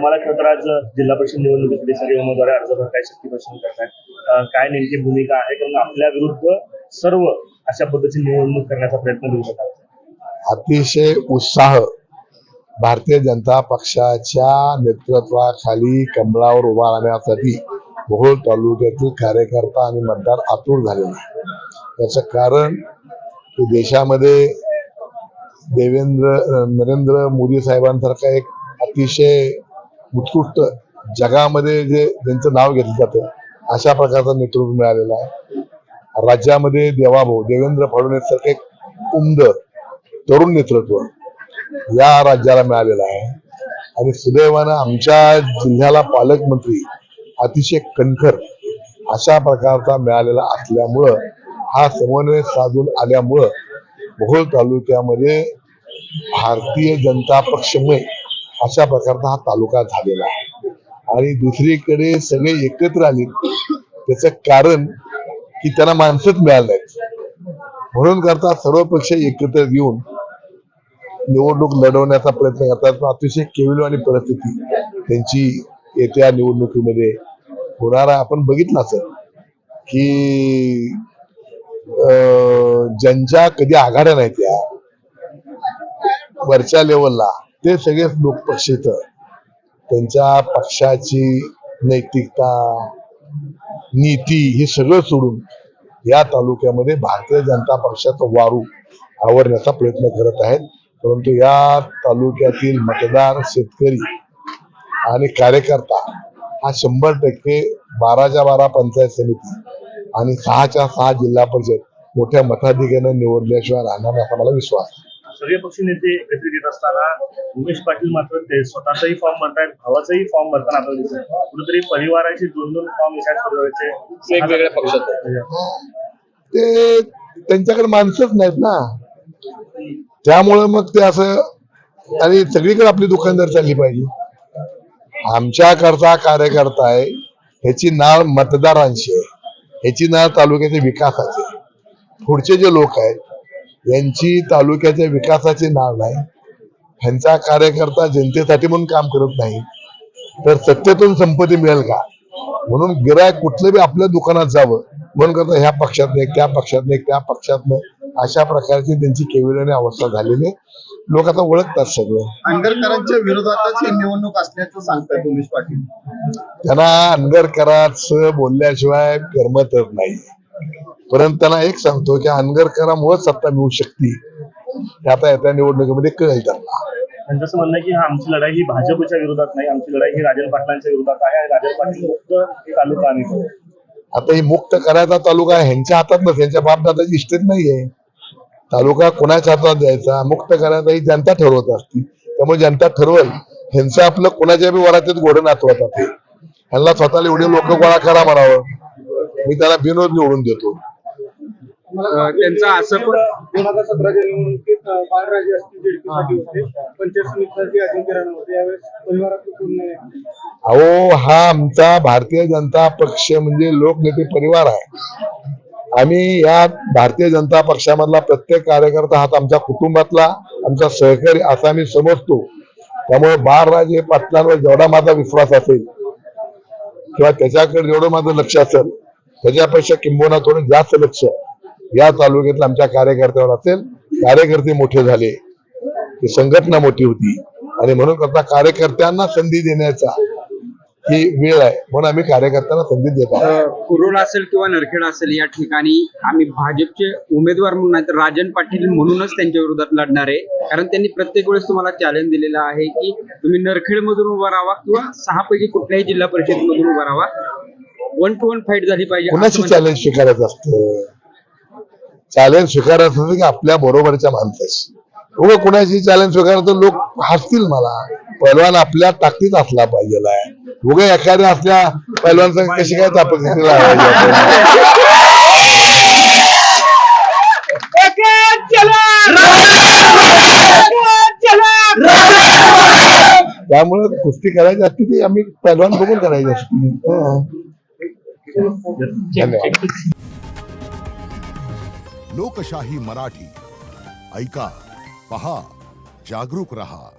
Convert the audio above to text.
मला खरं तर आज जिल्हा परिषद निवडणुकीसाठी सगळे उमेदवार अर्ज भरताय, शक्तीप्रदर्शन करतायत. काय नेमकी भूमिका आहे, कारण आपल्या विरुद्ध सर्व अशा पद्धतीची निवडणूक करण्याचा प्रयत्न करू शकतात. अतिशय उत्साह भारतीय जनता पक्षाच्या नेतृत्वाखाली कमळावर उभा राहण्यासाठी मोहोळ तालुक्यातील कार्यकर्ता आणि मतदार आतुर झालेला आहे. त्याचं कारण की देशामध्ये नरेंद्र मोदी साहेबांसारखा एक अतिशय उत्कृष्ट जगामध्ये जे त्यांचं नाव घेतलं जातं अशा प्रकारचं नेतृत्व मिळालेलं आहे. राज्यामध्ये देवाभाऊ देवेंद्र फडणवीस सारखे एक उमद तरुण नेतृत्व या राज्याला मिळालेलं आहे. आणि सुदैवानं आमच्या जिल्ह्याला पालकमंत्री अतिशय कणखर अशा प्रकारचा मिळालेला असल्यामुळं हा समन्वय साधून आल्यामुळं मोहोळ तालुक्यामध्ये भारतीय जनता पक्षमय अशा प्रकारचा हा तालुका झालेला आहे. आणि दुसरीकडे सगळे एकत्र आले त्याचं कारण की त्यांना माणसंच मिळालं नाहीत, म्हणून करता सर्व पक्ष एकत्र येऊन निवडणूक लढवण्याचा प्रयत्न करतात. पण अतिशय केविलवाणी परिस्थिती त्यांची येत्या निवडणुकीमध्ये होणार आहे. आपण बघितलं असेल की ज्यांच्या कधी आघाड्या नाही त्या वरच्या लेवलला ते सगळेच लोक पक्षित त्यांच्या पक्षाची नैतिकता नीती हे सगळं सोडून या तालुक्यामध्ये भारतीय जनता पक्षाचं वारू आवरण्याचा प्रयत्न करत आहेत. परंतु या तालुक्यातील मतदार शेतकरी आणि कार्यकर्ता हा 100% 12च्या 12 पंचायत समिती आणि 6च्या 6 जिल्हा परिषद मोठ्या मताधिक्याने निवडल्याशिवाय राहणार असा मला विश्वास आहे. सगळे पक्ष नेते एकत्रित येत असताना उमेश पाटील मात्र ते स्वतःचाही फॉर्म भरतायत, भावाचाही फॉर्म भरताना आपल्याला दिसत. कुठेतरी परिवाराचे 2-2 फॉर्म एकाच परिवाराचे वेगवेगळ्या पक्षात ते त्यांच्याकडे माणसंच नाहीत ना, त्यामुळे मग ते असं आणि सगळीकडे आपली दुकानदार चालली पाहिजे. आमच्याकरता कार्यकर्ता आहे ह्याची नाळ मतदारांची आहे, ह्याची नाळ तालुक्याच्या विकासाची. पुढचे जे लोक आहेत यांची तालुक्याच्या विकासाची नाळ नाही. ह्यांचा कार्यकर्ता जनतेसाठी म्हणून काम करत नाही तर सत्तेतून संपत्ती मिळेल का, म्हणून गिरायक कुठलं बी आपल्या दुकानात जावं म्हणून करता ह्या पक्षात नाही त्या पक्षात नाही त्या पक्षात नाही अशा प्रकारची त्यांची केविलवाणी अवस्था झालेली. लोक आता ओळखतात सगळं. अंगरकरांच्या विरोधातच ही निवडणूक असल्याचं सांगतायत उमेश पाटील. त्यांना अंगरकरांचं बोलल्याशिवाय करमतच नाही. परंतु त्यांना एक सांगतो की अंगरकरामुळे सत्ता मिळू शकते हे आता येत्या निवडणुकीमध्ये कळेल त्यांना. त्यांचं म्हणणं आहे की आमची लढाई ही भाजपच्या विरोधात नाही, आमची लढाई ही राजन पाटलांच्या विरोधात आहे. राजन पाटील मुक्त तालुका आम्ही करू. आता ही मुक्त करायचा तालुका ह्यांच्या हातात नसेल, ह्यांच्या बापदादाची इष्टेच नाहीये. तालुका कोणाच्या हातात द्यायचा मुक्त करायचा ही जनता ठरवत असते. त्यामुळे जनता ठरवल ह्यांचं आपलं कोणाच्या बी वरातीत घोडं नाचवतात. ह्यांना स्वतःला एवढे लोक गोळा करा म्हणावं, मी त्याला बिनोद निवडून देतो. त्यांचं असं पण 2017च्या निवडणुकीत बाळराजे असतील झेडपीसाठी होते, पंचायत समितीसाठी अजिंक्य राणा होते. यावेळेस परिवारातून कोण नाही. अहो हा आमचा भारतीय जनता पक्ष म्हणजे लोकनेते परिवार आहे. आम्ही या भारतीय जनता पक्षामधला प्रत्येक कार्यकर्ता हा आमच्या कुटुंबातला आमचा सहकारी असा आम्ही समजतो. त्यामुळे बाळराजे पाटलांवर जेवढा माझा विश्वास असेल किंवा त्याच्याकडे जेवढं माझं लक्ष असेल त्याच्यापेक्षा किंबहुना थोडं जास्त लक्ष या तालुक्यातल्या आमच्या कार्यकर्त्यावर असेल. कार्यकर्ते मोठे झाले की संघटना मोठी होती आणि म्हणून करता कार्यकर्त्यांना संधी देण्याचा ही वेळ आहे, म्हणून आम्ही कार्यकर्त्यांना संधी देत आहोत. कुरुल असेल किंवा नरखेड असेल या ठिकाणी आम्ही भाजपचे उमेदवार म्हणून नाही तर राजन पाटील म्हणूनच त्यांच्या विरोधात लढणार आहे. कारण त्यांनी प्रत्येक वेळेस तुम्हाला चॅलेंज दिलेलं आहे की तुम्ही नरखेड मधून उभा राहावा किंवा 6 पैकी कुठल्याही जिल्हा परिषद मधून उभा राहावा. 1-to-1 फाईट झाली पाहिजे. कुणाची चॅलेंज स्वीकारायचं असतं? चॅलेंज स्वीकारायचं असतं की आपल्या बरोबरच्या माणसाची. उभं कुणाची चॅलेंज स्वीकारायचं लोक हसतील मला. पैलवान आपल्या ताकदीत असला पाहिजे. उभे एखाद्या असल्या पैलवान कशी काय ताकद त्यामुळे कुस्ती करायची असती ती आम्ही पैलवान बघून करायची असती. धन्यवाद. लोकशाही मराठी ऐका, पहा, जागरूक रहा.